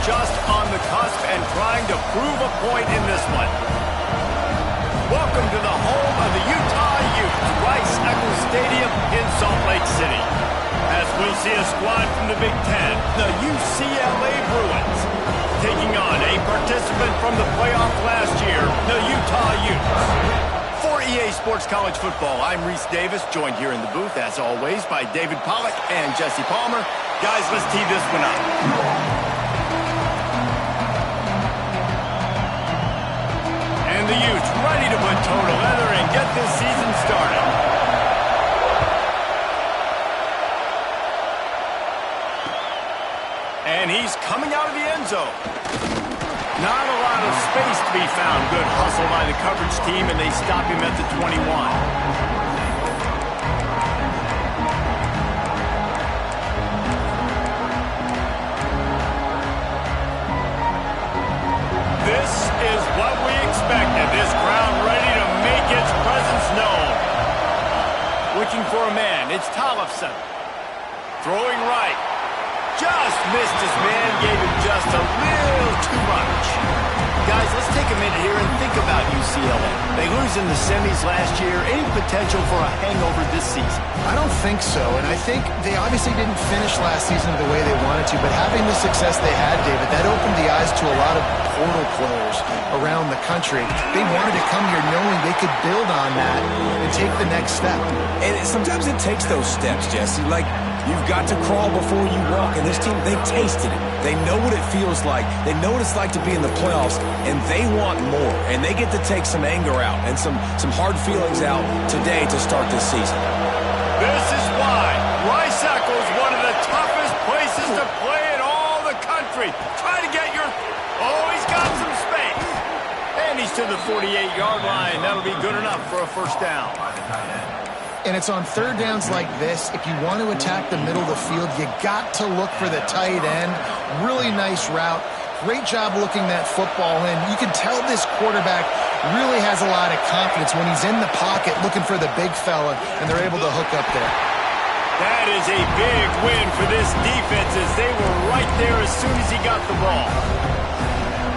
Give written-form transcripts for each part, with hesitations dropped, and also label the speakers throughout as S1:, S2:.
S1: just on the cusp and trying to prove a point in this one. Welcome to the home of the Utah Utes, Rice-Eccles Stadium in Salt Lake City. As we'll see a squad from the Big Ten, the UCLA Bruins, taking on a participant from the playoff last year, the Utah Utes. For EA Sports College Football, I'm Reese Davis, joined here in the booth, as always, by David Pollack and Jesse Palmer. Guys, let's tee this one up. And the Utes ready to put toe together and get this season started. And he's coming out of the end zone. Not a lot of space to be found. Good hustle by the coverage team, and they stop him at the 21. This is what we expected. This crowd ready to make its presence known. Looking for a man. It's Tollefson. Throwing right. Just missed his man, gave him just a little too much. Guys, let's take a minute here and think about UCLA. They lose in the semis last year. Any potential for a hangover this season?
S2: I don't think so, and I think they obviously didn't finish last season the way they wanted to, but having the success they had, David, that opened the eyes to a lot of portal players around the country. They wanted to come here knowing they could build on that and take the next step.
S3: And sometimes it takes those steps, Jesse. Like, you've got to crawl before you walk, and this team, they've tasted it. They know what it feels like. They know what it's like to be in the playoffs, and they want more. And they get to take some anger out and some hard feelings out today to start this season.
S1: This is why Rice-Eccles, one of the toughest places to play in all the country. Try to get your... Oh, he's got some space. And he's to the 48-yard line. That'll be good enough for a first down.
S2: And it's on third downs like this. If you want to attack the middle of the field, you got to look for the tight end. Really nice route. Great job looking that football in. You can tell this quarterback really has a lot of confidence when he's in the pocket looking for the big fella, and they're able to hook up there.
S1: That is a big win for this defense as they were right there as soon as he got the ball.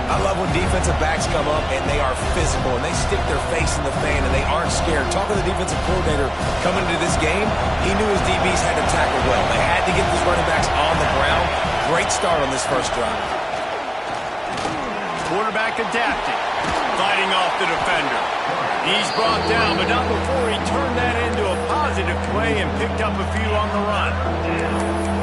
S3: I love when defensive backs come up and they are physical and they stick their face in the fan and they aren't scared. Talking to the defensive coordinator coming into this game, he knew his DBs had to tackle well. They had to get these running backs on the ground. Great start on this first drive.
S1: Quarterback adapting, fighting off the defender. He's brought down, but not before he turned that into a positive play and picked up a few on the run.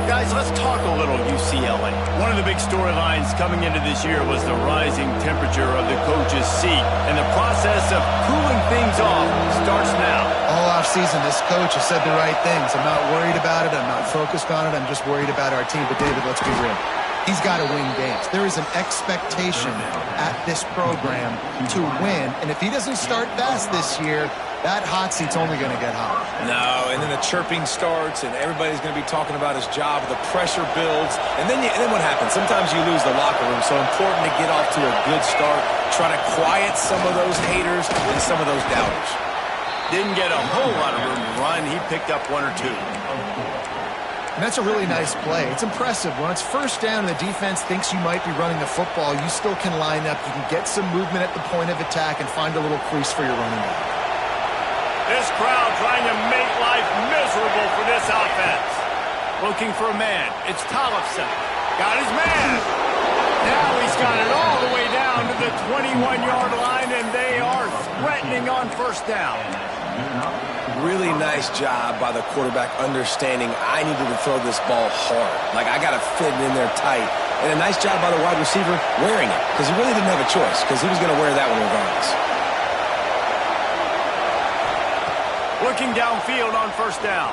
S1: Guys, let's talk a little UCLA. One of the big storylines coming into this year was the rising temperature of the coach's seat, and the process of cooling things off starts now.
S2: All offseason, this coach has said the right things. I'm not worried about it. I'm not focused on it. I'm just worried about our team. But, David, let's be real. He's got to win games. There is an expectation at this program to win, and if he doesn't start fast this year, that hot seat's only going to get hot.
S3: No, and then the chirping starts, and everybody's going to be talking about his job. The pressure builds, and then what happens? Sometimes you lose the locker room, so important to get off to a good start. Try to quiet some of those haters and some of those doubters.
S1: Didn't get a whole lot of room to run. He picked up one or two.
S2: And that's a really nice play. It's impressive. When it's first down and the defense thinks you might be running the football, you still can line up. You can get some movement at the point of attack and find a little crease for your running back.
S1: This crowd trying to make life miserable for this offense. Looking for a man. It's Tollefson. Got his man. Now he's got it all the way down to the 21-yard line, and they are threatening on first down.
S3: Really nice job by the quarterback understanding I needed to throw this ball hard. Like, I got to fit it in there tight. And a nice job by the wide receiver wearing it, because he really didn't have a choice, because he was going to wear that one regardless.
S1: Looking downfield on first down.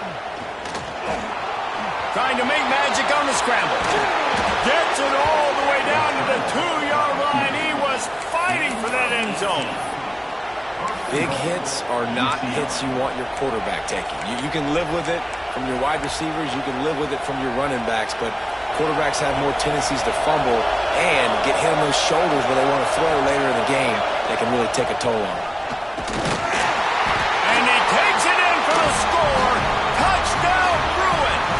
S1: Trying to make magic on the scramble. Gets it all the way down to the 2-yard line. He was fighting for that end zone.
S3: Big hits are not hits you want your quarterback taking. You can live with it from your wide receivers. You can live with it from your running backs. But quarterbacks have more tendencies to fumble and get hit on those shoulders where they want to throw later in the game. They can really take a toll on them.
S1: And he takes it in for the score. Touchdown, Bruins.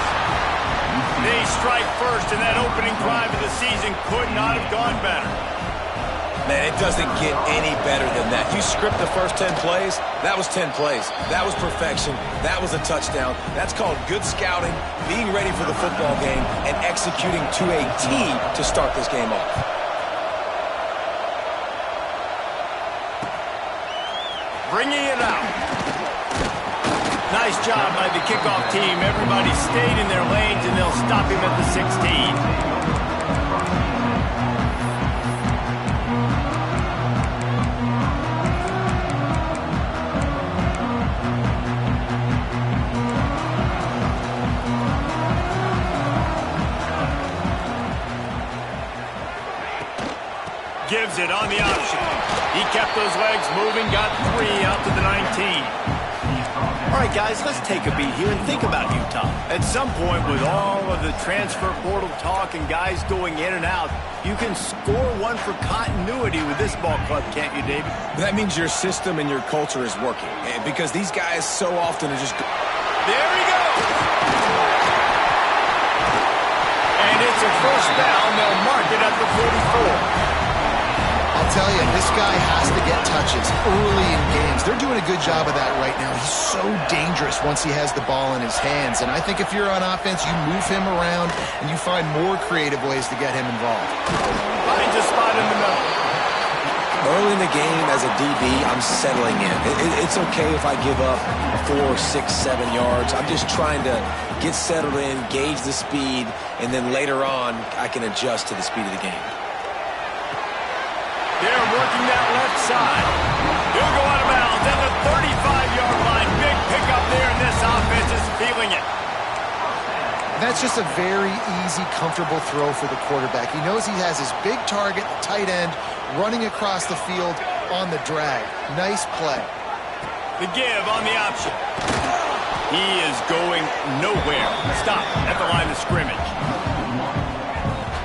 S1: They strike first, and that opening drive of the season could not have gone better.
S3: Man, it doesn't get any better than that. You script the first 10 plays, that was 10 plays. That was perfection. That was a touchdown. That's called good scouting, being ready for the football game, and executing to a T to start this game off.
S1: Bringing it out. Nice job by the kickoff team. Everybody stayed in their lanes, and they'll stop him at the 16. Gives it on the option. He kept those legs moving, got 3 out to the 19. All right, guys, let's take a beat here and think about Utah. At some point, with all of the transfer portal talk and guys going in and out, you can score one for continuity with this ball club, can't you, David?
S3: That means your system and your culture is working, because these guys so often are just...
S1: There he goes! And it's a first down. They'll mark it at the 44.
S2: I'll tell you, this guy has to get touches early in games. They're doing a good job of that right now. He's so dangerous once he has the ball in his hands. And I think if you're on offense, you move him around and you find more creative ways to get him involved.
S1: Finds a spot in the middle.
S3: Early in the game as a DB, I'm settling in. It's okay if I give up 4, 6, 7 yards. I'm just trying to get settled in, gauge the speed, and then later on, I can adjust to the speed of the game.
S1: They're working that left side. He'll go out of bounds at the 35-yard line. Big pickup there, and this offense is feeling it.
S2: That's just a very easy, comfortable throw for the quarterback. He knows he has his big target, the tight end, running across the field on the drag. Nice play.
S1: The give on the option. He is going nowhere. Stop at the line of scrimmage.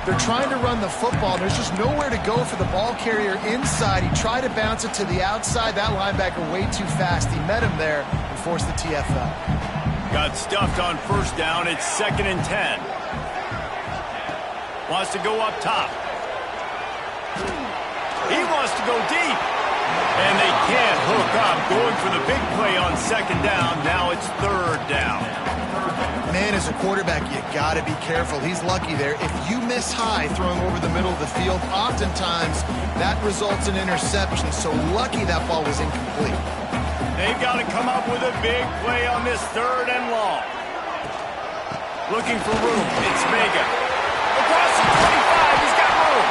S2: They're trying to run the football, and there's just nowhere to go for the ball carrier inside. He tried to bounce it to the outside. That linebacker way too fast. He met him there and forced the TFL.
S1: Got stuffed on first down. It's 2nd and 10. Wants to go up top. He wants to go deep. And they can't hook up. Going for the big play on 2nd down. Now it's 3rd down.
S2: Man, as a quarterback, you got to be careful. He's lucky there. If you miss high throwing over the middle of the field, oftentimes that results in interception. So lucky that ball was incomplete.
S1: They've got to come up with a big play on this 3rd and long. Looking for room. It's Vega. Across the 25, he's got room.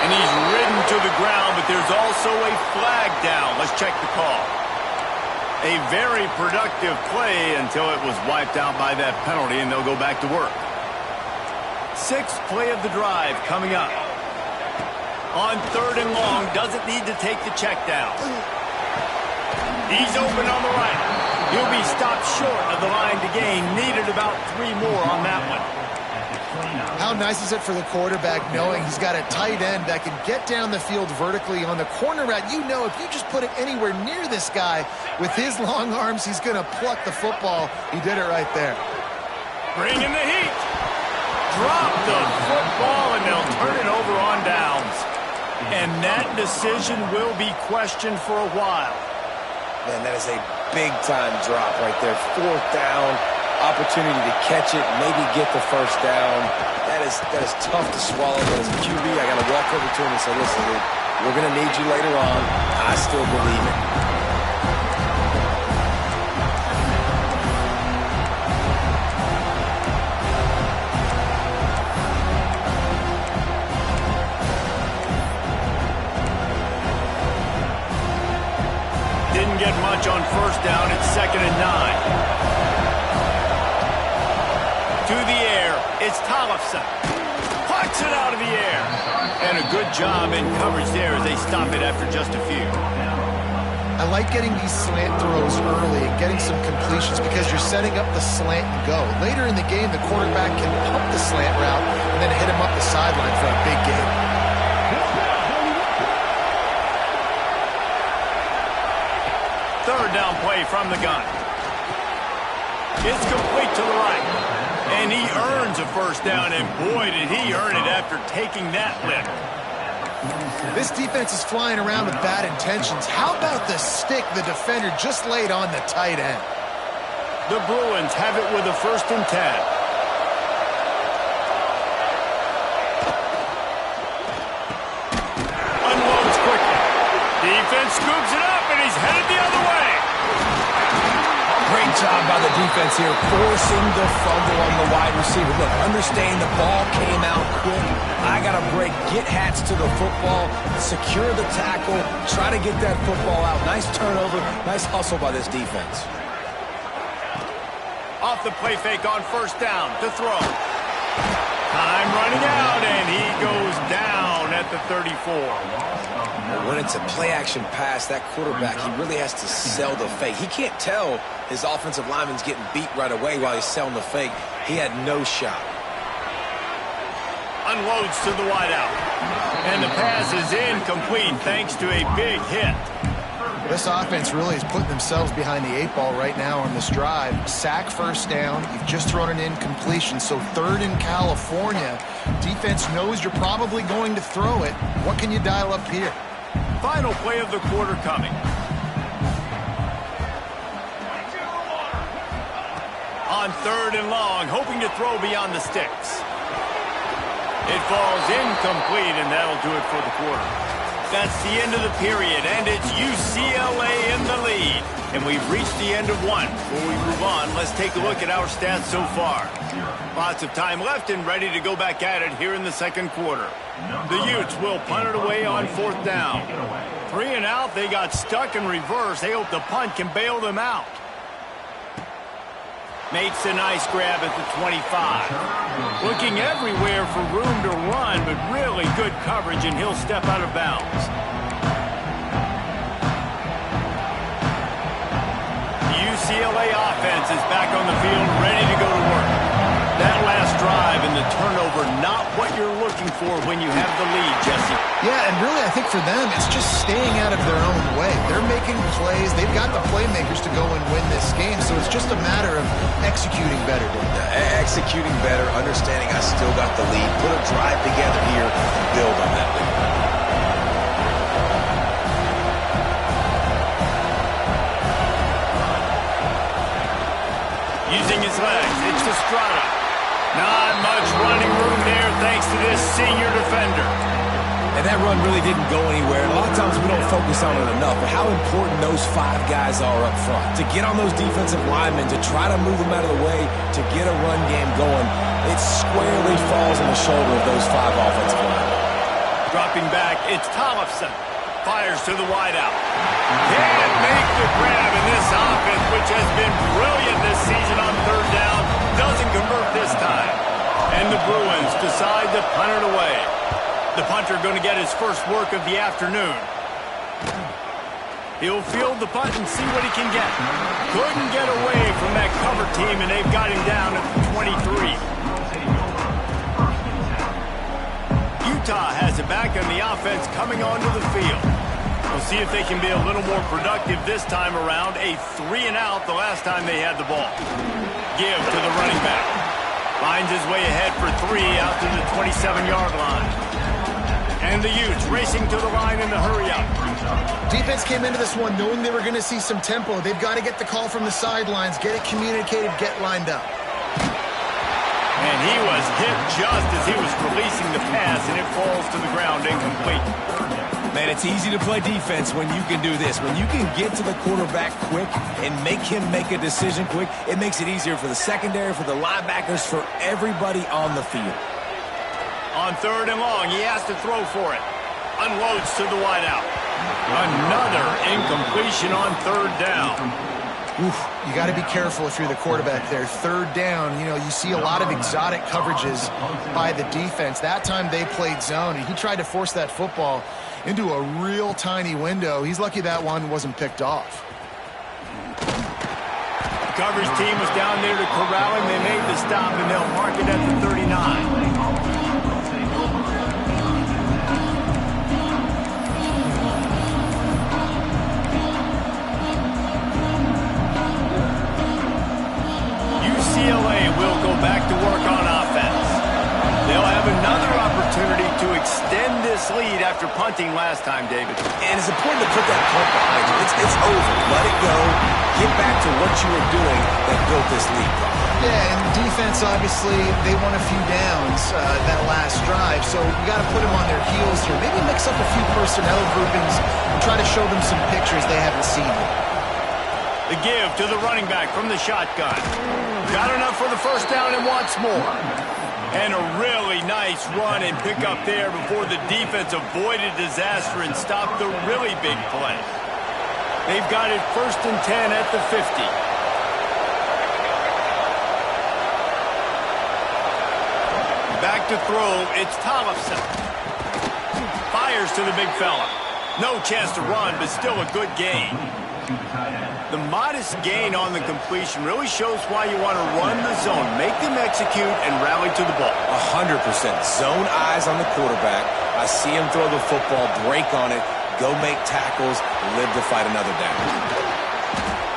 S1: And he's ridden to the ground, but there's also a flag down. Let's check the call. A very productive play until it was wiped out by that penalty, and they'll go back to work. 6th play of the drive coming up. On 3rd and long, doesn't need to take the check down. He's open on the right. He'll be stopped short of the line to gain. Needed about 3 more on that one.
S2: How nice is it for the quarterback knowing he's got a tight end that can get down the field vertically on the corner route? You know if you just put it anywhere near this guy with his long arms, he's going to pluck the football. He did it right there.
S1: Bringing the heat. Drop the football, and they'll turn it over on downs. And that decision will be questioned for a while.
S3: Man, that is a big-time drop right there. 4th down. Opportunity to catch it, maybe get the first down. That is tough to swallow, but as a QB, I got to walk over to him and say, listen, dude, we're going to need you later on. I still believe it.
S1: Didn't get much on first down. It's 2nd and 9. To the air, it's Tollefson. Puts it out of the air. And a good job in coverage there as they stop it after just a few.
S2: I like getting these slant throws early and getting some completions because you're setting up the slant and go. Later in the game, the quarterback can pump the slant route and then hit him up the sideline for a big gain.
S1: 3rd down play from the gun. It's complete to the right. And he earns a first down, and boy, did he earn it after taking that lick.
S2: This defense is flying around with bad intentions. How about the stick the defender just laid on the tight end?
S1: The Bruins have it with a 1st and 10. Unloads quickly. Defense scoops it up, and he's headed the other way.
S3: Great job by the defense here, forcing the fumble on the wide receiver. Look, understand the ball came out quick. I got to break, get Hats to the football, secure the tackle, try to get that football out. Nice turnover, nice hustle by this defense.
S1: Off the play fake on 1st down to throw. Time running out, and he goes down at the 34.
S3: When it's a play-action pass, that quarterback, he really has to sell the fake. He can't tell his offensive lineman's getting beat right away while he's selling the fake. He had no shot.
S1: Unloads to the wideout. And the pass is incomplete thanks to a big hit.
S2: This offense really is putting themselves behind the 8 ball right now on this drive. Sack 1st down. You've just thrown an incompletion. So 3rd in California. Defense knows you're probably going to throw it. What can you dial up here?
S1: Final play of the quarter coming. On 3rd and long, hoping to throw beyond the sticks. It falls incomplete, and that'll do it for the quarter. That's the end of the period, and it's UCLA in the lead. And we've reached the end of one. Before we move on, let's take a look at our stats so far. Lots of time left and ready to go back at it here in the 2nd quarter. The Utes will punt it away on 4th down. 3 and out, they got stuck in reverse. They hope the punt can bail them out. Makes a nice grab at the 25. Looking everywhere for room to run, but really good coverage, and he'll step out of bounds. The UCLA offense is back on the field, ready to go to work. That last drive and the turnover, not what you're looking for when you have the lead, Jesse.
S2: Yeah, and really I think for them, it's just staying out of their own way. They're making plays. They've got the playmakers to go and win this game, so it's just a matter of executing better.
S3: Executing better, understanding I still got the lead. Put a drive together here, build on that lead.
S1: Using his legs, it's to Strada. Not much running room there thanks to this senior defender.
S3: And that run really didn't go anywhere. And a lot of times we don't focus on it enough, but how important those 5 guys are up front. To get on those defensive linemen, to try to move them out of the way, to get a run game going, it squarely falls on the shoulder of those 5 offensive linemen.
S1: Dropping back, it's Tollefson. Fires to the wideout. Can't make the grab in this offense, which has been brilliant this season on 3rd down. Doesn't convert this time. And the Bruins decide to punt it away. The punter going to get his first work of the afternoon. He'll field the punt and see what he can get. Couldn't get away from that cover team, and they've got him down at the 23. Utah has it back, and the offense coming onto the field. We'll see if they can be a little more productive this time around. A 3 and out the last time they had the ball. Give to the running back. Finds his way ahead for 3 out to the 27-yard line. And the Utes racing to the line in the hurry-up.
S2: Defense came into this one knowing they were going to see some tempo. They've got to get the call from the sidelines, get it communicated, get lined up.
S1: And he was hit just as he was releasing the pass, and it falls to the ground incomplete.
S3: Man, it's easy to play defense when you can do this. When you can get to the quarterback quick and make him make a decision quick, it makes it easier for the secondary, for the linebackers, for everybody on the field.
S1: On 3rd and long, he has to throw for it. Unloads to the wideout. Another incompletion on 3rd down.
S2: Oof, you got to be careful if you're the quarterback there. 3rd down, you see a lot of exotic coverages by the defense. That time they played zone, and he tried to force that football into a real tiny window. He's lucky that one wasn't picked off.
S1: The coverage team was down there to corral him. They made the stop, and they'll mark it at the 39. UCLA will go back to to extend this lead after punting last time, David.
S3: And it's important to put that punt behind you. It's over. Let it go. Get back to what you were doing that built this lead.
S2: Yeah, and defense, obviously, they won a few downs that last drive, so you got to put them on their heels here. Maybe mix up a few personnel groupings and try to show them some pictures they haven't seen yet.
S1: The give to the running back from the shotgun. Got enough for the first down and wants more. And a really nice run and pick up there before the defense avoided disaster and stopped the really big play. They've got it 1st and 10 at the 50. Back to throw, it's Tollefson. Fires to the big fella. No chance to run, but still a good gain. The modest gain on the completion really shows why you want to run the zone. Make them execute and rally to the ball.
S3: 100%. Zone eyes on the quarterback. I see him throw the football, break on it, go make tackles, live to fight another down.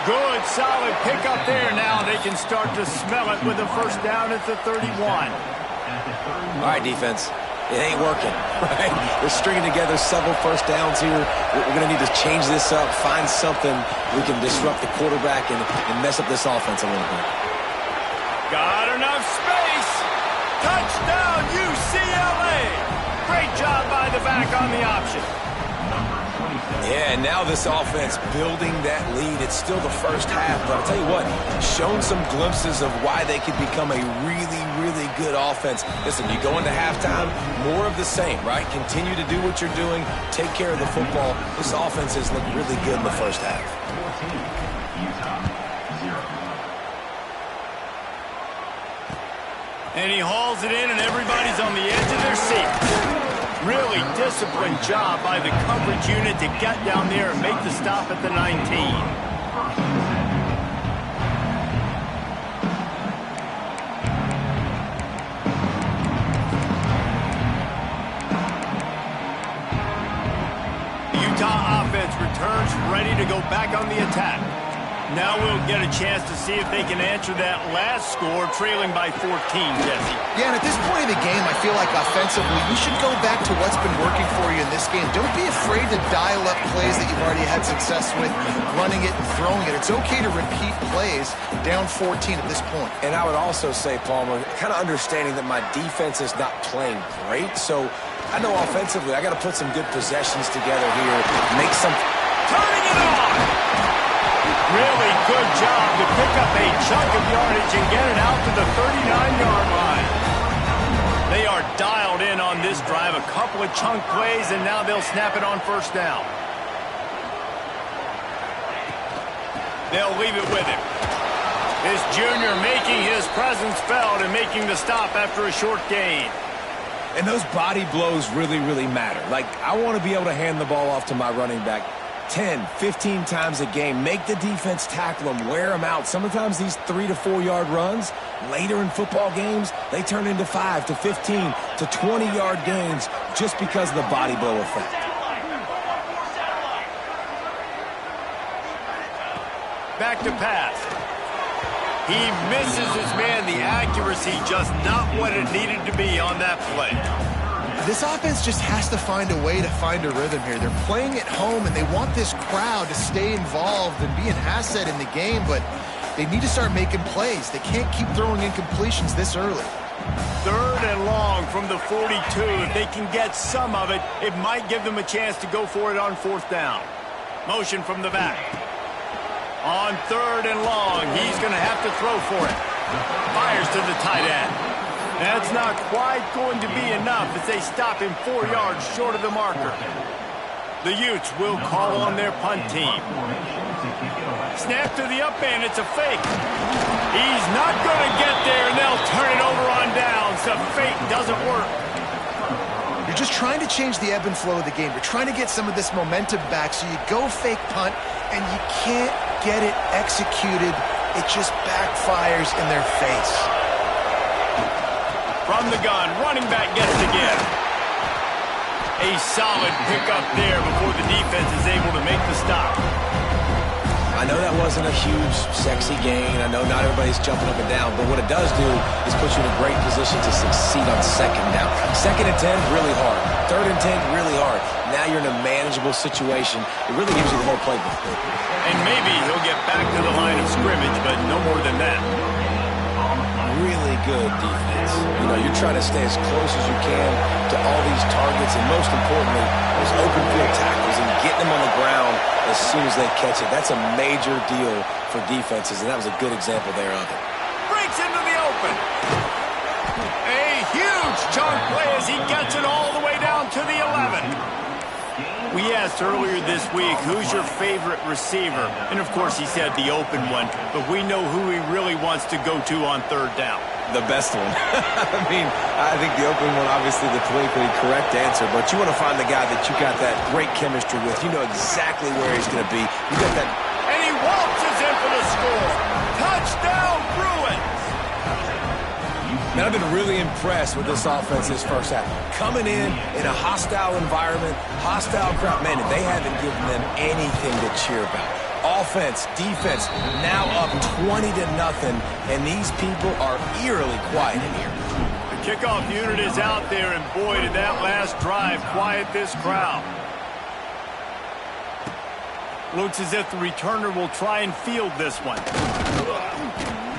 S1: Good, solid pickup there. Now they can start to smell it with a first down at the 31.
S3: All right, defense. It ain't working, right? We're stringing together several first downs here. We're going to need to change this up, find something we can disrupt the quarterback and mess up this offense a little bit.
S1: Got enough space. Touchdown, UCLA. Great job by the back on the option.
S3: Yeah, and now this offense building that lead. It's still the first half, but I'll tell you what, shown some glimpses of why they could become a really, really good offense. Listen, you go into halftime, more of the same, right? Continue to do what you're doing, take care of the football. This offense has looked really good in the first half.
S1: And he hauls it in, and everybody's on the edge of their seat. Really disciplined job by the coverage unit to get down there and make the stop at the 19. The Utah offense returns ready to go back on the attack. Now we'll get a chance to see if they can answer that last score, trailing by 14, Jesse.
S2: Yeah, and at this point of the game, I feel like offensively, you should go back to what's been working for you in this game. Don't be afraid to dial up plays that you've already had success with, running it and throwing it. It's okay to repeat plays down 14 at this point.
S3: And I would also say, Palmer, kind of understanding that my defense is not playing great, so I know offensively I got to put some good possessions together here, make some...
S1: Turning it on! Really good job to pick up a chunk of yardage and get it out to the 39-yard line. They are dialed in on this drive, a couple of chunk plays, and now they'll snap it on first down. They'll leave it with him. This junior making his presence felt and making the stop after a short gain.
S3: And those body blows really, really matter. Like, I want to be able to hand the ball off to my running back 10, 15 times a game. Make the defense tackle them, wear them out. Sometimes these 3 to 4 yard runs, later in football games, they turn into 5 to 15 to 20 yard gains just because of the body blow effect.
S1: Back to pass. He misses his man. The accuracy just not what it needed to be on that play.
S2: This offense just has to find a way to find a rhythm here. They're playing at home, and they want this crowd to stay involved and be an asset in the game, but they need to start making plays. They can't keep throwing incompletions this early.
S1: 3rd and long from the 42. If they can get some of it, it might give them a chance to go for it on 4th down. Motion from the back. On 3rd and long, he's going to have to throw for it. Fires to the tight end. That's not quite going to be enough as they stop him 4 yards short of the marker. The Utes will call on their punt team. Snap to the up end. It's a fake. He's not going to get there, and they'll turn it over on downs. The fake doesn't work.
S2: You're just trying to change the ebb and flow of the game. You're trying to get some of this momentum back, so you go fake punt, and you can't get it executed. It just backfires in their face.
S1: From the gun, running back gets the give. A solid pickup there before the defense is able to make the stop.
S3: I know that wasn't a huge, sexy gain. I know not everybody's jumping up and down, but what it does do is put you in a great position to succeed on second down. Second and 10, really hard. Third and 10, really hard. Now you're in a manageable situation. It really gives you the whole playbook.
S1: And maybe he'll get back to the line of scrimmage, but no more than that.
S3: Really good defense. You know, you're trying to stay as close as you can to all these targets, and most importantly, those open field tackles and getting them on the ground as soon as they catch it. That's a major deal for defenses, and that was a good example there of it.
S1: Breaks into the open. A huge chunk play as he gets it all the way down to the 11. We asked earlier this week, who's your favorite receiver? And, of course, he said the open one. But we know who he really wants to go to on third down.
S3: The best one. I mean, I think the open one, obviously the politically correct answer. But you want to find the guy that you got that great chemistry with. You know exactly where he's going to be. You got that.
S1: And he waltzes in for the score. Touchdown, Bruins.
S3: Man, I've been really impressed with this offense this first half. Coming in a hostile environment, hostile crowd. Man, they haven't given them anything to cheer about. Offense, defense, now up 20-0, and these people are eerily quiet in here.
S1: The kickoff unit is out there, and boy, did that last drive quiet this crowd. Looks as if the returner will try and field this one.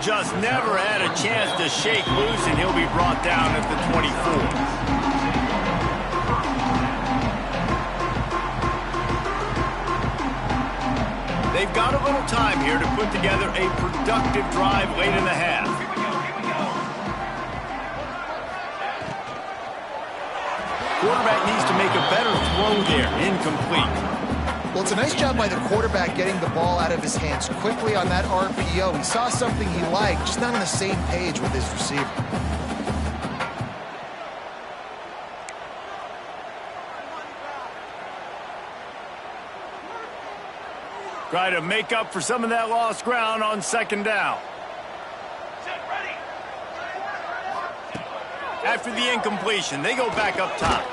S1: Just never had a chance to shake loose, and he'll be brought down at the 24. They've got a little time here to put together a productive drive late in the half. Quarterback needs to make a better throw there. Incomplete.
S2: Well, it's a nice job by the quarterback getting the ball out of his hands quickly on that RPO. He saw something he liked, just not on the same page with his receiver.
S1: Try to make up for some of that lost ground on second down. After the incompletion, they go back up top.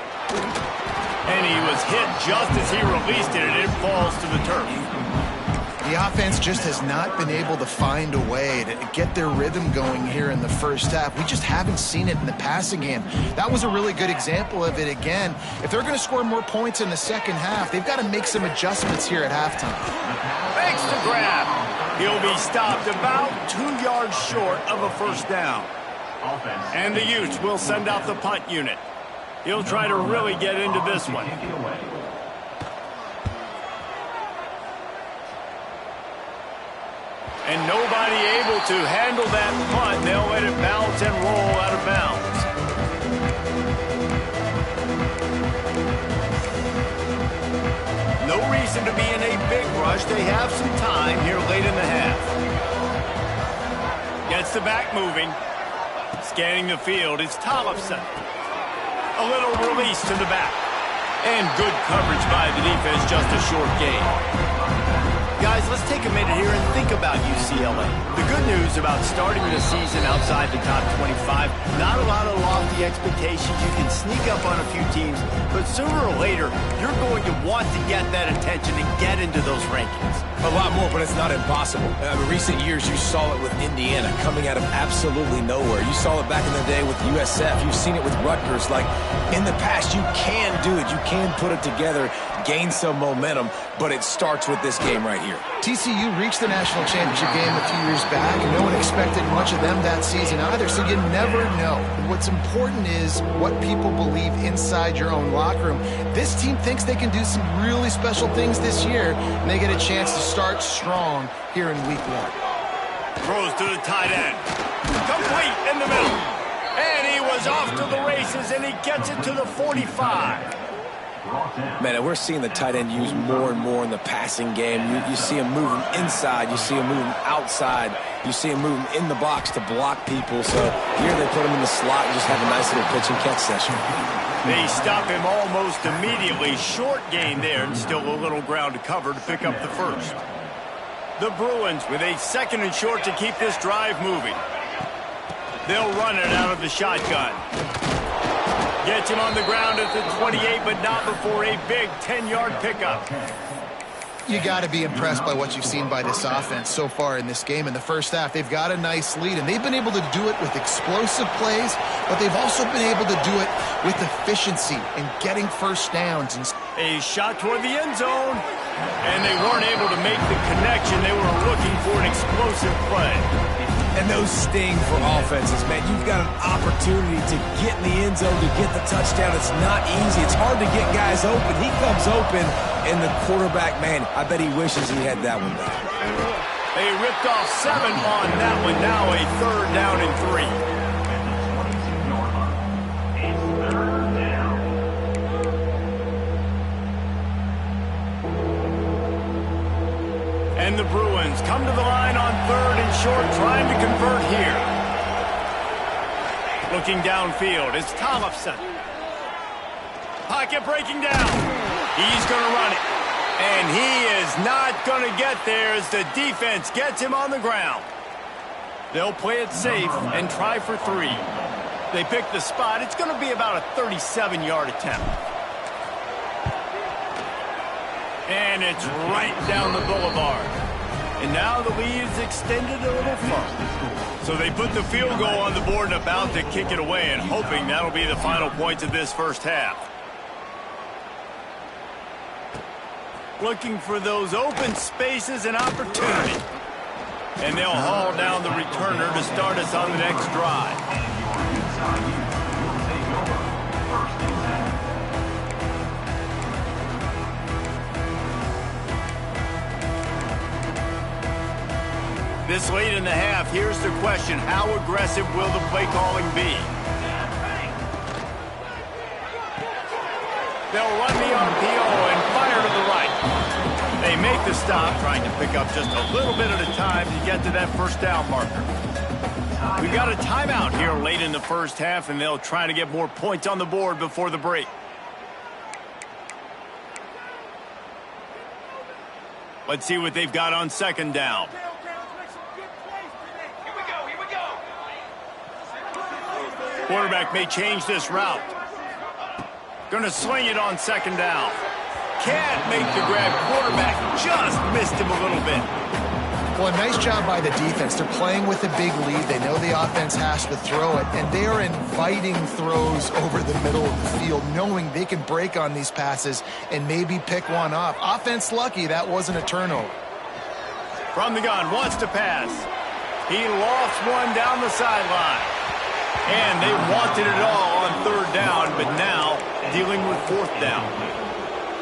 S1: And he was hit just as he released it, and it falls to the turf.
S2: The offense just has not been able to find a way to get their rhythm going here in the first half. We just haven't seen it in the passing game. That was a really good example of it again. If they're going to score more points in the second half, they've got to make some adjustments here at halftime.
S1: Makes the grab. He'll be stopped about 2 yards short of a first down. And the Utes will send out the punt unit. He'll try to really get into this one. And nobody able to handle that punt. They'll let it bounce and roll out of bounds. No reason to be in a big rush. They have some time here late in the half. Gets the back moving. Scanning the field, it's Tollefson. A little release to the back. And good coverage by the defense, just a short gain. Guys, let's take a minute here and think about UCLA. The good news about starting the season outside the top 25, not a lot of lofty expectations. You can sneak up on a few teams, but sooner or later, you're going to want to get that attention and get into those rankings.
S3: A lot more, but it's not impossible. In recent years, you saw it with Indiana coming out of absolutely nowhere. You saw it back in the day with USF. You've seen it with Rutgers. Like, in the past, you can do it. You can put it together, gain some momentum, but it starts with this game right here.
S2: TCU reached the national championship game a few years back, and no one expected much of them that season either, so you never know. What's important is what people believe inside your own locker room. This team thinks they can do some really special things this year, and they get a chance to start strong here in week 1.
S1: Throws to the tight end. Complete in the middle. And he was off to the races, and he gets it to the 45.
S3: Man, we're seeing the tight end used more and more in the passing game. You see him moving inside. You see him moving outside. You see him moving in the box to block people. So here they put him in the slot and just have a nice little pitch and catch session.
S1: They stop him almost immediately. Short gain there, and still a little ground to cover to pick up the first. The Bruins with a second and short to keep this drive moving. They'll run it out of the shotgun. Gets him on the ground at the 28, but not before a big 10-yard pickup.
S2: You got to be impressed by what you've seen by this offense so far in this game. In the first half, they've got a nice lead, and they've been able to do it with explosive plays, but they've also been able to do it with efficiency and getting first downs.
S1: A shot toward the end zone, and they weren't able to make the connection. They were looking for an explosive play.
S3: And those sting for offenses, man. You've got an opportunity to get in the end zone, to get the touchdown. It's not easy. It's hard to get guys open. He comes open, and the quarterback, man, I bet he wishes he had that one back.
S1: They ripped off 7 on that one. Now a 3rd down and 3. And the Bruins come to the line on 3rd and short, trying to convert here. Looking downfield, it's Tollefson. Pocket breaking down. He's going to run it. And he is not going to get there as the defense gets him on the ground. They'll play it safe and try for 3. They pick the spot. It's going to be about a 37-yard attempt. And it's right down the boulevard. And now the lead is extended a little further. So they put the field goal on the board and about to kick it away, and hoping that'll be the final points of this first half. Looking for those open spaces and opportunity. And they'll haul down the returner to start us on the next drive. This late in the half, here's the question. How aggressive will the play calling be? They'll run the RPO and fire to the right. They make the stop, trying to pick up just a little bit at a time to get to that first down marker. We've got a timeout here late in the first half, and they'll try to get more points on the board before the break. Let's see what they've got on 2nd down. Quarterback may change this route. Going to sling it on 2nd down. Can't make the grab. Quarterback just missed him a little bit.
S2: Well, a nice job by the defense. They're playing with a big lead. They know the offense has to throw it, and they are inviting throws over the middle of the field, knowing they can break on these passes and maybe pick one off. Offense lucky that wasn't a turnover.
S1: From the gun, wants to pass. He lofts one down the sideline. And they wanted it all on 3rd down, but now dealing with 4th down.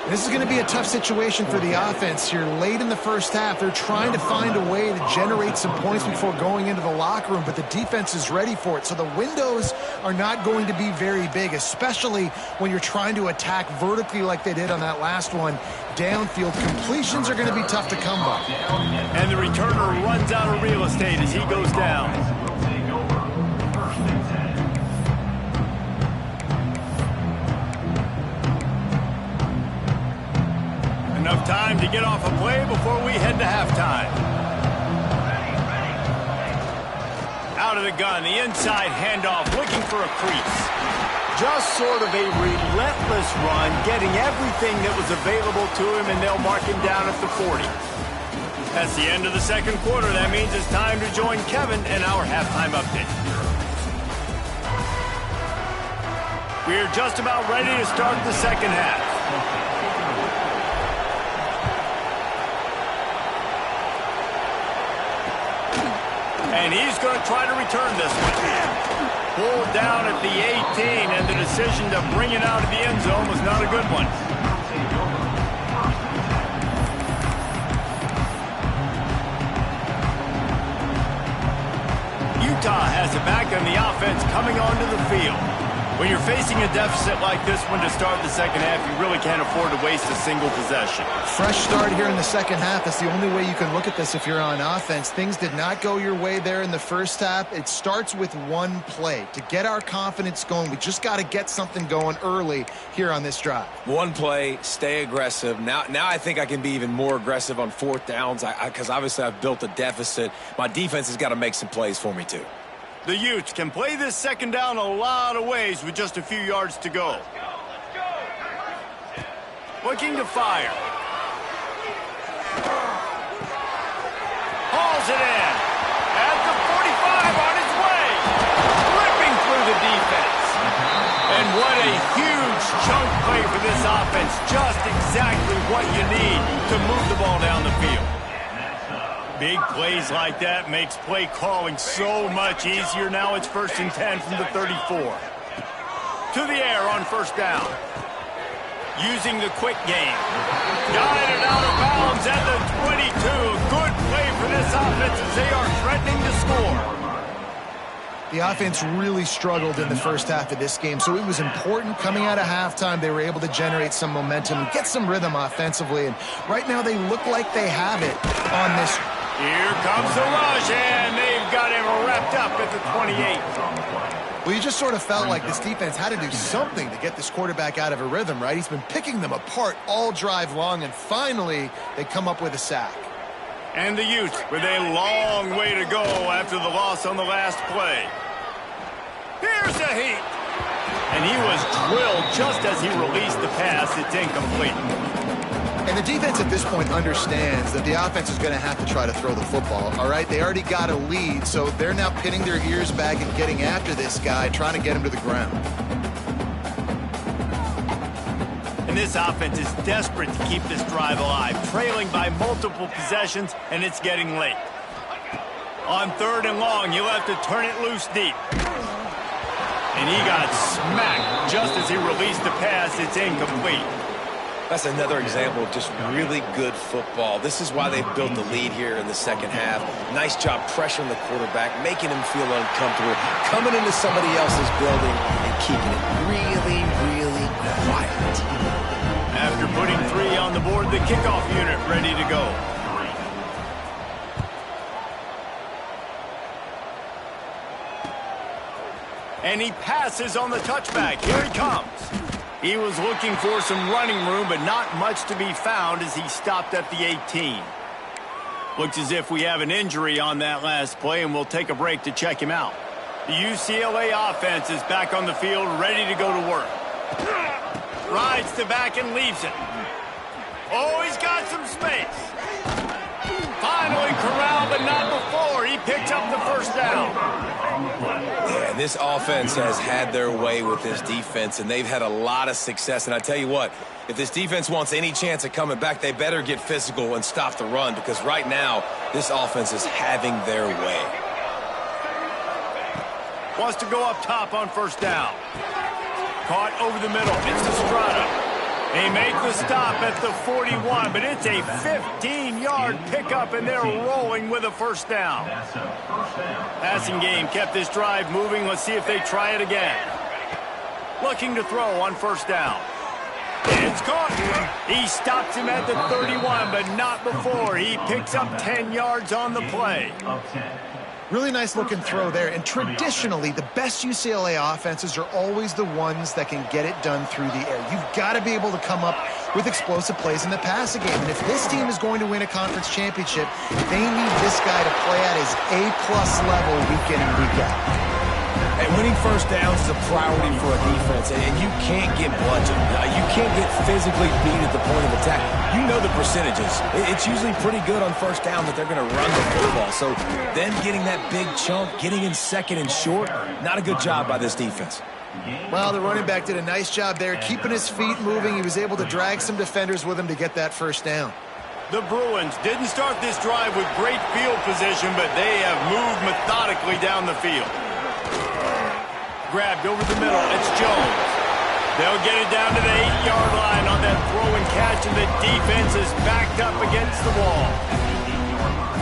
S2: This is going to be a tough situation for the offense here. Late in the first half, they're trying to find a way to generate some points before going into the locker room, but the defense is ready for it. So the windows are not going to be very big, especially when you're trying to attack vertically like they did on that last one. Downfield completions are going to be tough to come by.
S1: And the returner runs out of real estate as he goes down. Enough time to get off a play before we head to halftime. Out of the gun, the inside handoff, looking for a crease. Just sort of a relentless run, getting everything that was available to him, and they'll mark him down at the 40. That's the end of the 2nd quarter. That means it's time to join Kevin and our halftime update. We're just about ready to start the 2nd half. And he's going to try to return this one. Pulled down at the 18, and the decision to bring it out of the end zone was not a good one. Utah has it back on the offense coming onto the field. When you're facing a deficit like this one to start the 2nd half, you really can't afford to waste a single possession.
S2: Fresh start here in the 2nd half. That's the only way you can look at this if you're on offense. Things did not go your way there in the first half. It starts with one play. To get our confidence going, we just got to get something going early here on this drive.
S3: One play, stay aggressive. Now I think I can be even more aggressive on 4th downs because obviously I've built a deficit. My defense has got to make some plays for me too.
S1: The Utes can play this 2nd down a lot of ways with just a few yards to go. Looking to fire. fires it in. At the 45 on its way. Ripping through the defense. And what a huge chunk play for this offense. Just exactly what you need to move the ball down the field. Big plays like that makes play calling so much easier. Now it's 1st and 10 from the 34. To the air on 1st down. Using the quick game. Guided out of bounds at the 22. Good play for this offense as they are threatening to score.
S2: The offense really struggled in the first half of this game, so it was important coming out of halftime they were able to generate some momentum and get some rhythm offensively. And right now they look like they have it on this.
S1: Here comes the rush, and they've got him wrapped up at the 28.
S2: Well, you just sort of felt like this defense had to do something to get this quarterback out of a rhythm, right? He's been picking them apart all drive long, and finally they come up with a sack.
S1: And the Utes with a long way to go after the loss on the last play. Here's a heat. And he was drilled just as he released the pass. It's incomplete.
S2: And the defense at this point understands that the offense is going to have to try to throw the football, all right? They already got a lead, so they're now pinning their ears back and getting after this guy, trying to get him to the ground.
S1: And this offense is desperate to keep this drive alive, trailing by multiple possessions, and it's getting late. On 3rd and long, you'll have to turn it loose deep. And he got smacked just as he released the pass. It's incomplete.
S3: That's another example of just really good football. This is why they've built the lead here in the second half. Nice job pressuring the quarterback, making him feel uncomfortable, coming into somebody else's building and keeping it really, really quiet.
S1: After putting 3 on the board, the kickoff unit ready to go. And he passes on the touchback. Here he comes. He was looking for some running room, but not much to be found as he stopped at the 18. Looks as if we have an injury on that last play, and we'll take a break to check him out. The UCLA offense is back on the field, ready to go to work. Rides to back and leaves it. Oh, he's got some space. Finally corralled, but not before. He picks up the 1st down.
S3: Yeah, this offense has had their way with this defense, and they've had a lot of success. And I tell you what, if this defense wants any chance of coming back, they better get physical and stop the run, because right now, this offense is having their way.
S1: Wants to go up top on 1st down. Caught over the middle. It's to Strada. They make the stop at the 41, but it's a 15-yard pickup, and they're rolling with a 1st down. Passing game kept this drive moving. Let's see if they try it again. Looking to throw on 1st down. It's caught. He stops him at the 31, but not before. He picks up 10 yards on the play.
S2: Really nice looking throw there. And traditionally, the best UCLA offenses are always the ones that can get it done through the air. You've got to be able to come up with explosive plays in the passing game. And if this team is going to win a conference championship, they need this guy to play at his A-plus level week in and week out.
S3: And winning 1st downs is a priority for a defense, and you can't get bludgeoned. You can't get physically beat at the point of attack. You know the percentages. It's usually pretty good on 1st down that they're going to run the football. So them getting that big chunk, getting in 2nd and short, not a good job by this defense.
S2: Well, the running back did a nice job there, keeping his feet moving. He was able to drag some defenders with him to get that 1st down.
S1: The Bruins didn't start this drive with great field position, but they have moved methodically down the field. Grabbed over the middle. It's Jones. They'll get it down to the 8-yard line on that throw and catch, and the defense is backed up against the wall.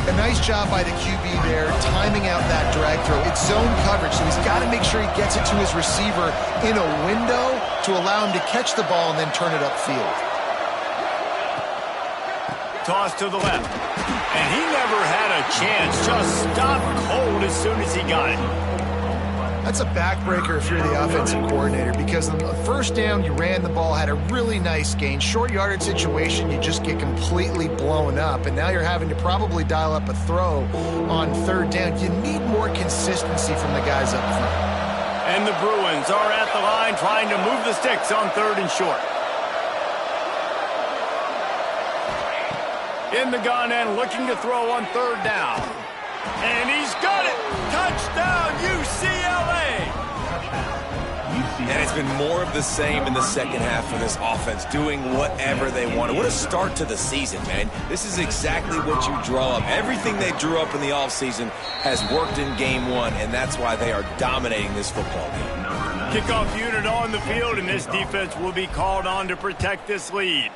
S2: A nice job by the QB there, timing out that drag throw. It's zone coverage, so he's got to make sure he gets it to his receiver in a window to allow him to catch the ball and then turn it upfield.
S1: Toss to the left. And he never had a chance. Just stopped cold as soon as he got it.
S2: That's a backbreaker if you're the offensive coordinator, because on the 1st down, you ran the ball, had a really nice gain. Short yardage situation, you just get completely blown up, and now you're having to probably dial up a throw on 3rd down. You need more consistency from the guys up front.
S1: And the Bruins are at the line trying to move the sticks on 3rd and short. In the gun and looking to throw on 3rd down. And he's got it! Touchdown, UCLA!
S3: And it's been more of the same in the second half for this offense, doing whatever they wanted. What a start to the season, man. This is exactly what you draw up. Everything they drew up in the offseason has worked in game one, and that's why they are dominating this football game.
S1: Kickoff unit on the field, and this defense will be called on to protect this lead.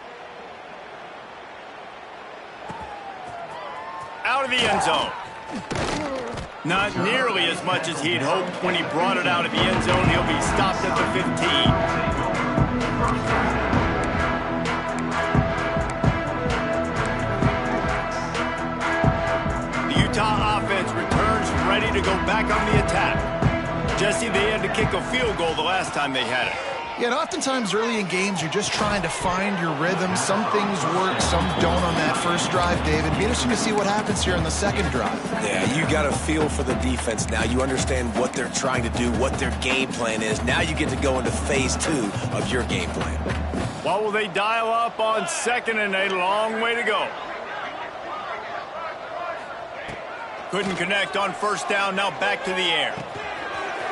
S1: Out of the end zone. Not nearly as much as he'd hoped when he brought it out of the end zone. He'll be stopped at the 15. The Utah offense returns ready to go back on the attack. Jesse, they had to kick a field goal the last time they had it.
S2: Yeah, and oftentimes early in games, you're just trying to find your rhythm. Some things work, some don't on that first drive, David. Be interesting to see what happens here on the second drive.
S3: Yeah, you got a feel for the defense now. You understand what they're trying to do, what their game plan is. Now you get to go into phase 2 of your game plan.
S1: What will they dial up on second and a long way to go? Couldn't connect on first down, now back to the air.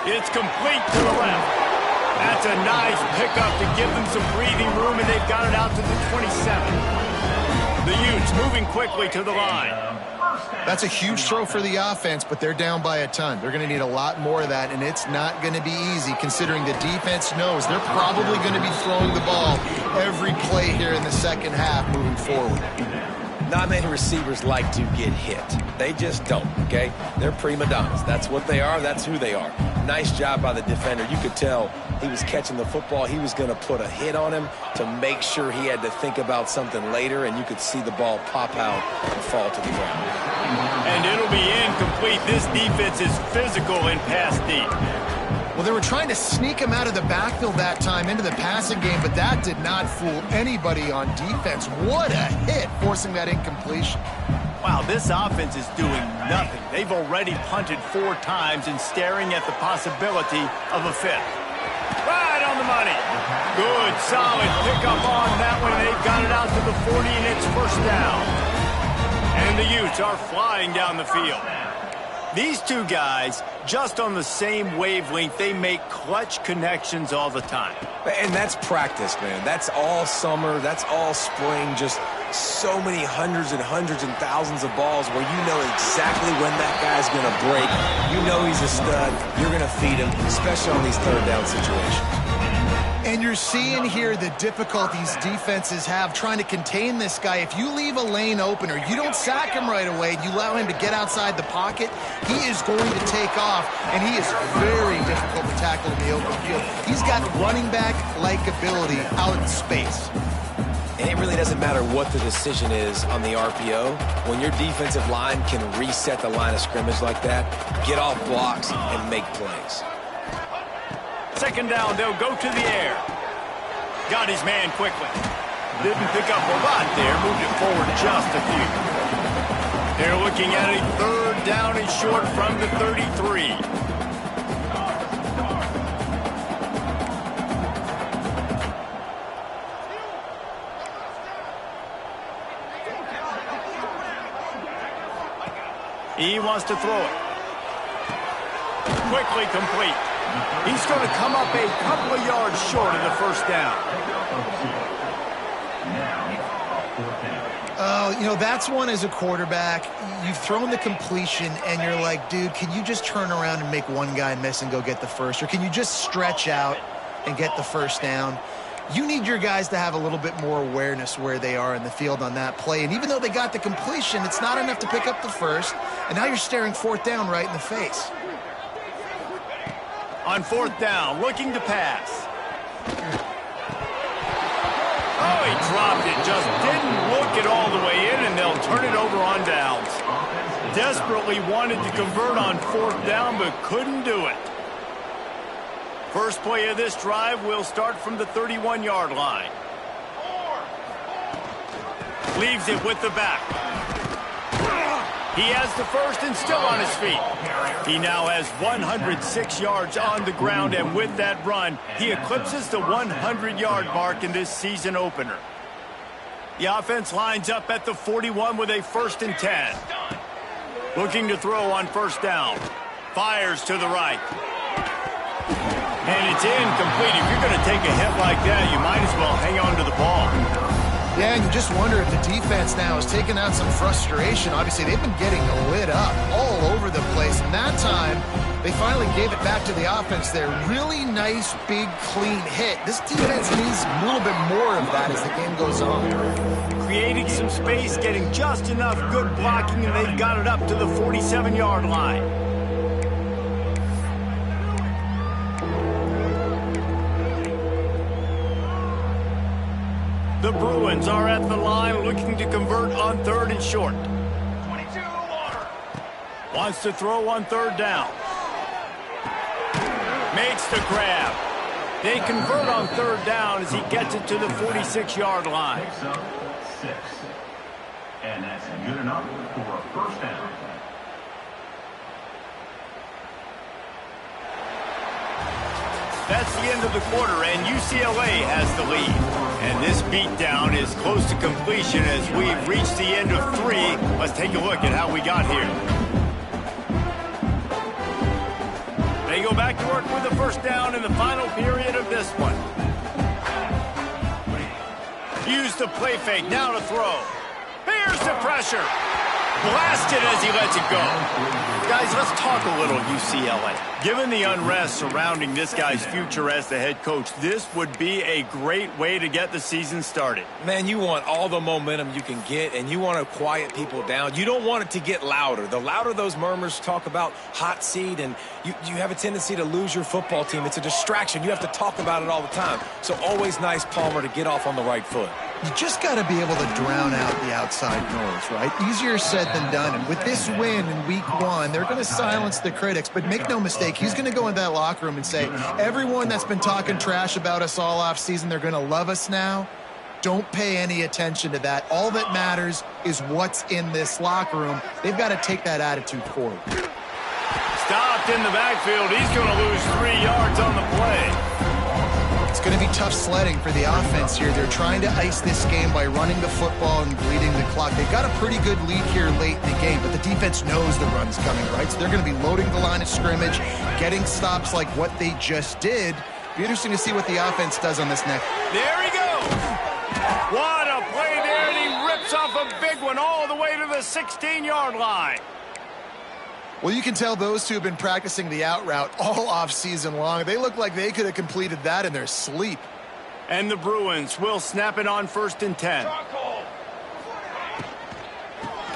S1: It's complete to the left. That's a nice pickup to give them some breathing room, and they've got it out to the 27. The Utes moving quickly to the line.
S2: That's a huge throw for the offense, but they're down by a ton. They're going to need a lot more of that, and it's not going to be easy considering the defense knows they're probably going to be throwing the ball every play here in the second half moving forward.
S3: Not many receivers like to get hit. They just don't, okay? They're prima donnas. That's what they are. That's who they are. Nice job by the defender. You could tell he was catching the football. He was going to put a hit on him to make sure he had to think about something later, and you could see the ball pop out and fall to the ground.
S1: And it'll be incomplete. This defense is physical and pass deep.
S2: Well, they were trying to sneak him out of the backfield that time into the passing game, but that did not fool anybody on defense. What a hit, forcing that incompletion.
S1: Wow, this offense is doing nothing. They've already punted 4 times and staring at the possibility of a 5th. Right on the money. Good, solid pickup on that one. They've got it out to the 40, and it's first down. And the Utes are flying down the field. These two guys, just on the same wavelength, they make clutch connections all the time.
S3: And that's practice, man. That's all summer. That's all spring. Just so many hundreds and thousands of balls where you know exactly when that guy's going to break. You know he's a stud. You're going to feed him, especially on these third down situations.
S2: And you're seeing here the difficulties defenses have trying to contain this guy. If you leave a lane open or you don't sack him right away, you allow him to get outside the pocket, he is going to take off, and he is very difficult to tackle in the open field. He's got running back-like ability out in space.
S3: And it really doesn't matter what the decision is on the RPO. When your defensive line can reset the line of scrimmage like that, get off blocks and make plays.
S1: Second down, they'll go to the air. Got his man quickly. Didn't pick up a lot there, moved it forward just a few. They're looking at a third down and short from the 33. He wants to throw it. Quickly complete. He's going to come up a couple of yards short of the first down.
S2: Oh, you know, that's one as a quarterback. You've thrown the completion, and you're like, dude, can you just turn around and make one guy miss and go get the first? Or can you just stretch out and get the first down? You need your guys to have a little bit more awareness where they are in the field on that play. And even though they got the completion, it's not enough to pick up the first. And now you're staring fourth down right in the face.
S1: On fourth down, looking to pass. Oh, he dropped it. Just didn't look it all the way in, and they'll turn it over on downs. Desperately wanted to convert on fourth down, but couldn't do it. First play of this drive will start from the 31-yard line. Leaves it with the back. He has the first and still on his feet. He now has 106 yards on the ground, and with that run, he eclipses the 100-yard mark in this season opener. The offense lines up at the 41 with a 1st and 10. Looking to throw on first down. Fires to the right. And it's incomplete. If you're going to take a hit like that, you might as well hang on to the ball.
S2: Yeah, and you just wonder if the defense now is taking out some frustration. Obviously, they've been getting lit up all over the place. And that time, they finally gave it back to the offense there. Really nice, big, clean hit. This defense needs a little bit more of that as the game goes on.
S1: Creating some space, getting just enough good blocking, and they've got it up to the 47-yard line. The Bruins are at the line looking to convert on third and short. 22 water. Wants to throw on third down. Makes the grab. They convert on third down as he gets it to the 46-yard line.
S4: And that's good enough for a first down.
S1: That's the end of the quarter, and UCLA has the lead. And this beatdown is close to completion as we've reached the end of 3. Let's take a look at how we got here. They go back to work with the first down in the final period of this one. Use the play fake, now to throw. Here's the pressure. Blasted as he lets it go. Guys, let's talk a little UCLA. Given the unrest surrounding this guy's future as the head coach, this would be a great way to get the season started.
S3: Man, you want all the momentum you can get, and you want to quiet people down. You don't want it to get louder. The louder those murmurs talk about hot seat, and you have a tendency to lose your football team. It's a distraction. You have to talk about it all the time. So always nice, Palmer, to get off on the right foot.
S2: You just got to be able to drown out the outside noise, right? Easier said than done. And with this win in week 1, they're going to silence the critics. But make no mistake, he's going to go in that locker room and say, everyone that's been talking trash about us all off season, they're going to love us now. Don't pay any attention to that. All that matters is what's in this locker room. They've got to take that attitude forward.
S1: Stopped in the backfield. He's going to lose 3 yards on the play.
S2: It's going to be tough sledding for the offense here. They're trying to ice this game by running the football and bleeding the clock. They've got a pretty good lead here late in the game, but the defense knows the run's coming, right? So they're going to be loading the line of scrimmage, getting stops like what they just did. Be interesting to see what the offense does on this next.
S1: There he goes. What a play there, and he rips off a big one all the way to the 16-yard line.
S2: Well, you can tell those two have been practicing the out route all off season long. They look like they could have completed that in their sleep.
S1: And the Bruins will snap it on 1st and 10.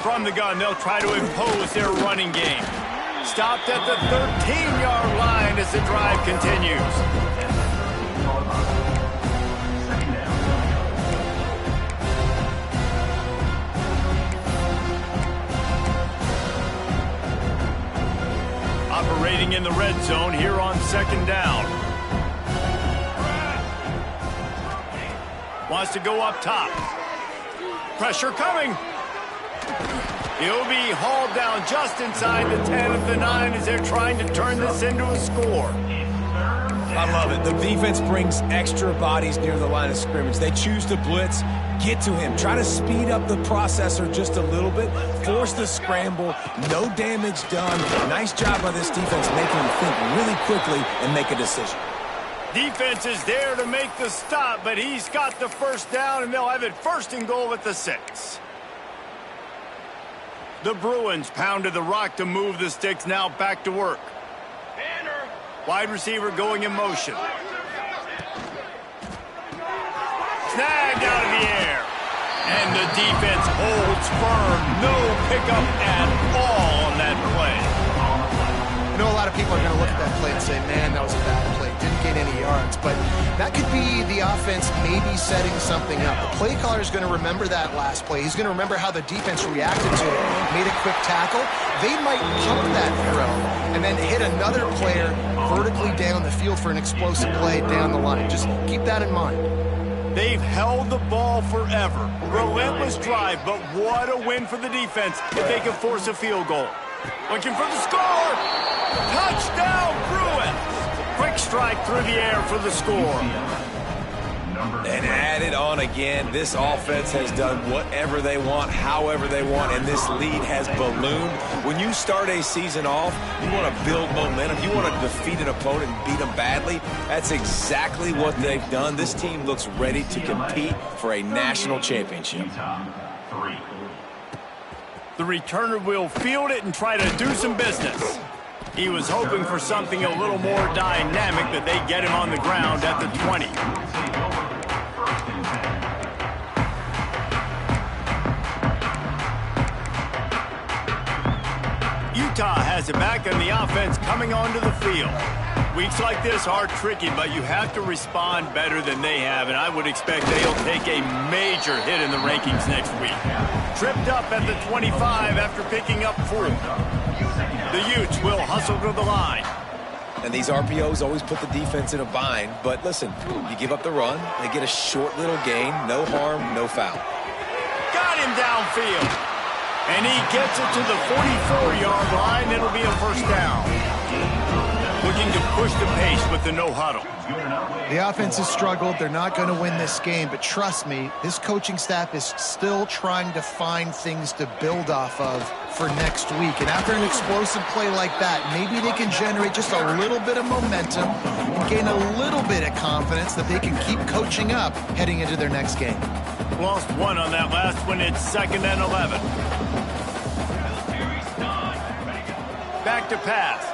S1: From the gun, they'll try to impose their running game. Stopped at the 13-yard line as the drive continues. Operating in the red zone here on 2nd down. Wants to go up top. Pressure coming. He'll be hauled down just inside the 10 of the 9 as they're trying to turn this into a score.
S3: I love it. The defense brings extra bodies near the line of scrimmage. They choose to blitz, get to him, try to speed up the processor just a little bit, force the scramble, no damage done. Nice job by this defense making him think really quickly and make a decision.
S1: Defense is there to make the stop, but he's got the first down, and they'll have it 1st and goal at the 6. The Bruins pounded the rock to move the sticks, now back to work. Wide receiver going in motion. Snagged out of the air. And the defense holds firm. No pickup at all on that play.
S2: I know a lot of people are going to look at that play and say, man, that was a bad play. Didn't get any yards. But that could be the offense maybe setting something up. The play caller is going to remember that last play. He's going to remember how the defense reacted to it. Made a quick tackle. They might pump that throw and then hit another player vertically down the field for an explosive play down the line. Just keep that in mind.
S1: They've held the ball forever. Relentless drive, but what a win for the defense if they can force a field goal. Looking for the score. Touchdown, Bruins. Quick strike through the air for the score.
S3: An added it on again. This offense has done whatever they want, however they want, and this lead has ballooned. When you start a season off, you want to build momentum. You want to defeat an opponent and beat them badly. That's exactly what they've done. This team looks ready to compete for a national championship.
S1: The returner will field it and try to do some business. He was hoping for something a little more dynamic, that they get him on the ground at the 20. Utah has it back, and the offense coming onto the field. Weeks like this are tricky, but you have to respond better than they have, and I would expect they'll take a major hit in the rankings next week. Tripped up at the 25 after picking up 4. The Utes will hustle to the line.
S3: And these RPOs always put the defense in a bind, but listen, you give up the run, they get a short little gain, no harm, no foul.
S1: Got him downfield. And he gets it to the 44-yard line. It'll be a first down. Looking to push the pace with the no huddle.
S2: The offense has struggled. They're not going to win this game, but trust me, this coaching staff is still trying to find things to build off of for next week. And after an explosive play like that, maybe they can generate just a little bit of momentum and gain a little bit of confidence that they can keep coaching up heading into their next game.
S1: Lost 1 on that last one. It's 2nd and 11. Back to pass.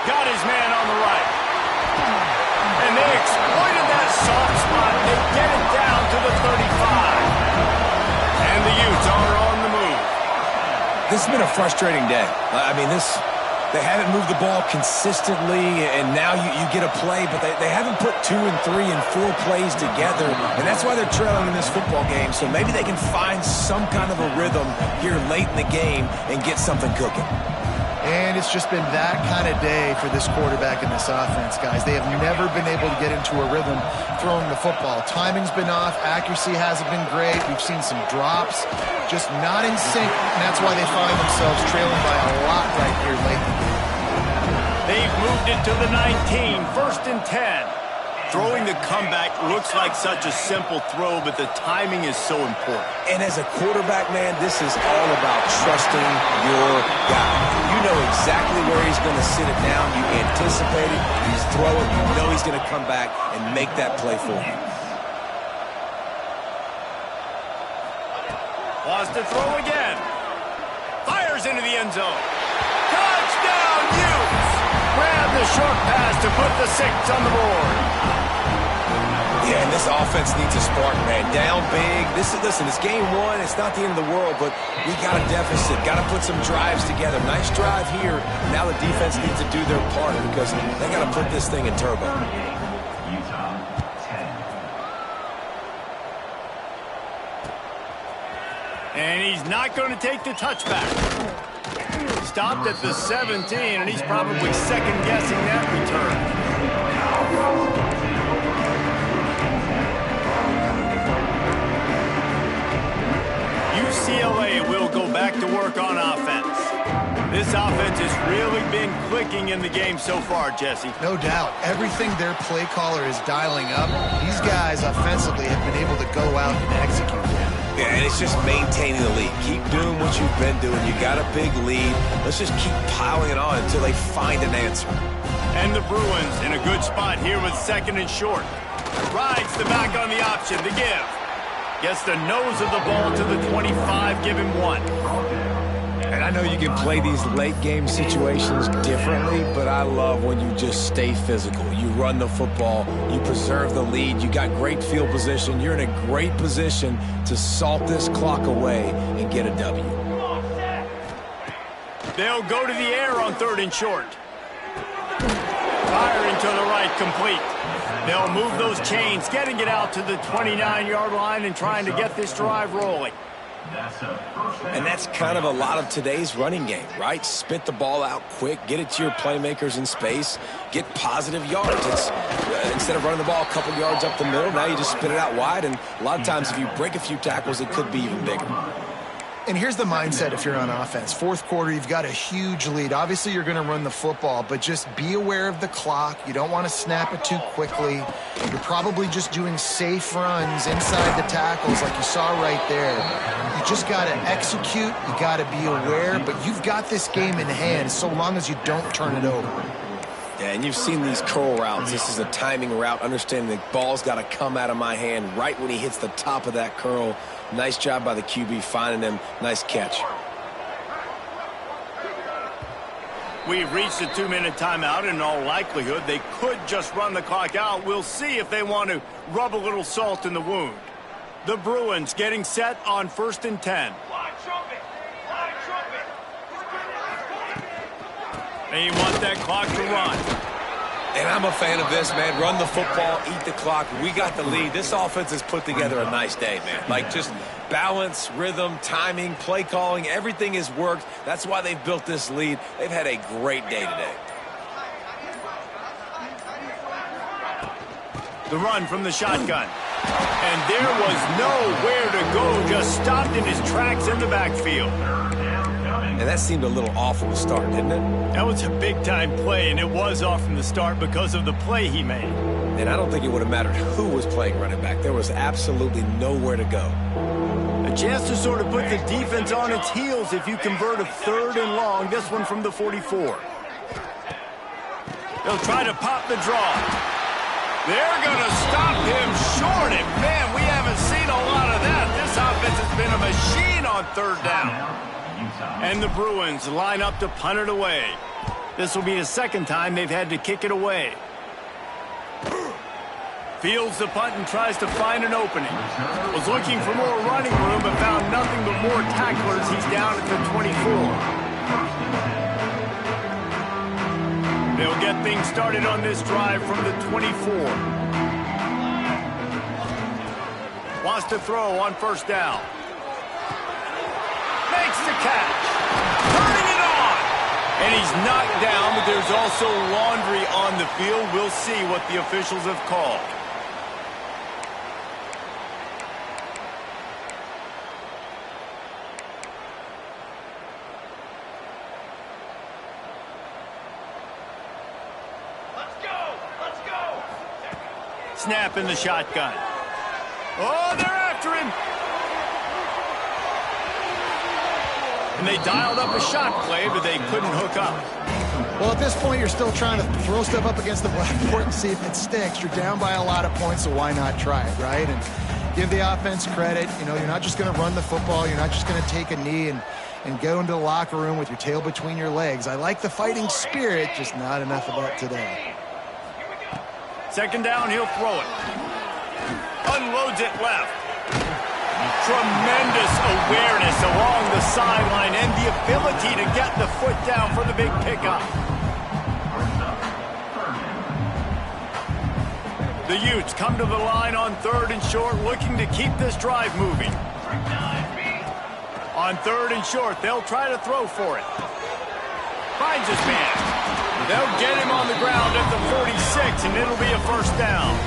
S1: Got his man on the right. And they exploited that soft spot. They get it down to the 35. And the Utes are on the move.
S3: This has been a frustrating day. I mean, they haven't moved the ball consistently, and now you get a play, but they haven't put 2 and 3 and 4 plays together, and that's why they're trailing in this football game. So maybe they can find some kind of a rhythm here late in the game and get something cooking.
S2: And it's just been that kind of day for this quarterback and this offense, guys. They have never been able to get into a rhythm throwing the football. Timing's been off. Accuracy hasn't been great. We've seen some drops. Just not in sync, and that's why they find themselves trailing by a lot right here late in the game.
S1: They've moved it to the 19, 1st and 10. Throwing the comeback looks like such a simple throw, but the timing is so important.
S3: And as a quarterback, man, this is all about trusting your guy. You know exactly where he's going to sit it down. You anticipate it. He's throwing. You know he's going to come back and make that play for you.
S1: Lost to throw again. Fires into the end zone. Touchdown, Utes! Grab the short pass to put the 6 on the board.
S3: Yeah, and this offense needs a spark, man. Down big. Listen, it's game 1. It's not the end of the world, but we got a deficit. Got to put some drives together. Nice drive here. Now the defense needs to do their part because they got to put this thing in turbo.
S1: And he's not going to take the touchback. Stopped at the 17, and he's probably second-guessing that return. UCLA will go back to work on offense. This offense has really been clicking in the game so far, Jesse.
S2: No doubt. Everything their play caller is dialing up, these guys offensively have been able to go out and execute.
S3: Yeah, and it's just maintaining the lead. Keep doing what you've been doing. You got a big lead. Let's just keep piling it on until they find an answer.
S1: And the Bruins in a good spot here with 2nd and short. Rides the back on the option to give. Gets the nose of the ball to the 25, give him 1.
S3: And I know you can play these late game situations differently, but I love when you just stay physical. You run the football, you preserve the lead, you got great field position, you're in a great position to salt this clock away and get a W.
S1: They'll go to the air on 3rd and short. Firing to the right, complete. They'll move those chains, getting it out to the 29-yard line and trying to get this drive rolling.
S3: And that's kind of a lot of today's running game, right? Spit the ball out quick, get it to your playmakers in space, get positive yards. It's instead of running the ball a couple yards up the middle, now you just spit it out wide, and a lot of times if you break a few tackles, it could be even bigger.
S2: And here's the mindset if you're on offense. Fourth quarter, you've got a huge lead. Obviously, you're going to run the football, but just be aware of the clock. You don't want to snap it too quickly. You're probably just doing safe runs inside the tackles like you saw right there. You just got to execute. You got to be aware, but you've got this game in hand so long as you don't turn it over.
S3: Yeah, and you've seen these curl routes. This is a timing route, understanding the ball's got to come out of my hand right when he hits the top of that curl. Nice job by the QB finding him. Nice catch.
S1: We've reached the 2-minute timeout. In all likelihood, they could just run the clock out. We'll see if they want to rub a little salt in the wound. The Bruins getting set on 1st and 10. They want that clock to run.
S3: And I'm a fan of this, man. Run the football, eat the clock. We got the lead. This offense has put together a nice day, man. Like, just balance, rhythm, timing, play calling, everything has worked. That's why they've built this lead. They've had a great day today.
S1: The run from the shotgun. And there was nowhere to go. Just stopped in his tracks in the backfield.
S3: And that seemed a little off from the start, didn't it?
S1: That was a big-time play, and it was off from the start because of the play he made.
S3: And I don't think it would have mattered who was playing running back. There was absolutely nowhere to go.
S1: A chance to sort of put the defense on its heels if you convert a 3rd and long, this one from the 44. They'll try to pop the draw. They're going to stop him short, and man, we haven't seen a lot of that. This offense has been a machine on 3rd down. And the Bruins line up to punt it away. This will be the 2nd time they've had to kick it away. Fields the punt and tries to find an opening. Was looking for more running room but found nothing but more tacklers. He's down at the 24. They'll get things started on this drive from the 24. Wants to throw on 1st down. Makes the catch. Turning it on. And he's knocked down, but there's also laundry on the field. We'll see what the officials have called. Let's go. Let's go. Snap in the shotgun. Oh, they're after him. And they dialed up a shot play, but they couldn't hook up.
S2: Well, at this point, you're still trying to throw stuff up against the blackboard and see if it sticks. You're down by a lot of points, so why not try it, right? And give the offense credit. You know, you're not just going to run the football. You're not just going to take a knee and go into the locker room with your tail between your legs. I like the fighting spirit, just not enough of that today.
S1: 2nd down, he'll throw it. Unloads it left. Tremendous awareness along the sideline and the ability to get the foot down for the big pickup. The Utes come to the line on 3rd and short, looking to keep this drive moving. On 3rd and short, they'll try to throw for it. Finds his man. They'll get him on the ground at the 46, and it'll be a 1st down.